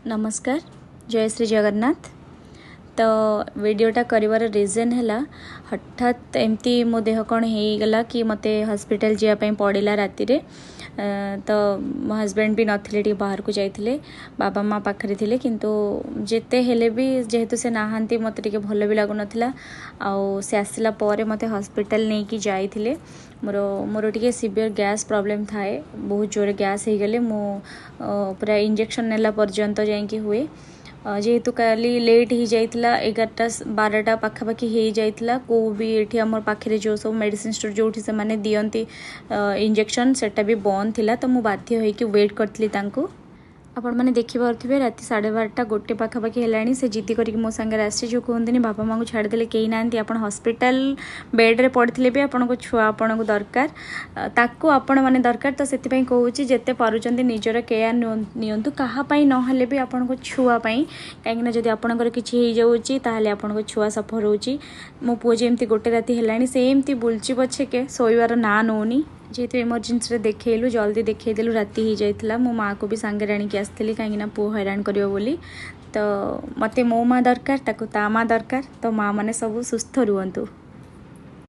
नमस्कार जय श्री जगन्नाथ। तो वीडियोटा करिवार रीजन है हठात एमती मो देह कौन हो गला कि मते हॉस्पिटल जावाई पड़ा राति रे। तो मो हस्बैंड भी नथिले बाहर को जाइए बाबा माँ पाखे थे किंतु जेते हेले भी जेहेतु से नहांती मत टिके भल भी लगुन से आसला पर मते हॉस्पिटल नहीं कि जाइए मोर मोर टिके सीवियर गैस प्रॉब्लम थाए बहुत जोर गैस हो गले मु पूरा इंजेक्शन नेला पर्यंत जाइए हुए जेहेतु काली लेट ही जाइला 11-12 पाखापाखि हो जाइला को भी ये आम पाखे जो सब मेडिसिन स्टोर जो से माने दियंती इंजेक्शन सेटा भी बंद थिला। तो मुझे बाध्य होइकि वेट करथली तांको आपण मैंने देखिपे राति 12:30-1 पाखापाखि है से जिद्दी करके मो सागर आसी जो कहते बापा माँ को छाड़देले कहीं ना आप हॉस्पिटल बेड्रे पड़े भी आपण छुआ आपण को दरकार ताकू आपण मैंने दरकार। तो से कहूँ जिते पार्चंट निजर केयर नियंतु कहापाई नहले भी आपण को छुआपाई कहीं जब आपंकर किसी हो जाए आपण को छुआ सफर होची। मो पुओ जमी 1 राति है से एमती बुलची पछे के शोबार ना नौनी जेहेतु इमरजेन्सी देखलु जल्दी देखदेलु राति ही जाइला मो माँ को भी सांगे आणिक आसती कहीं पुओ हैरान करियो बोली। तो मते मो माँ दरकार ताकू ता माँ दरकार। तो माँ मैंने सब सुस्थ रुहंतु।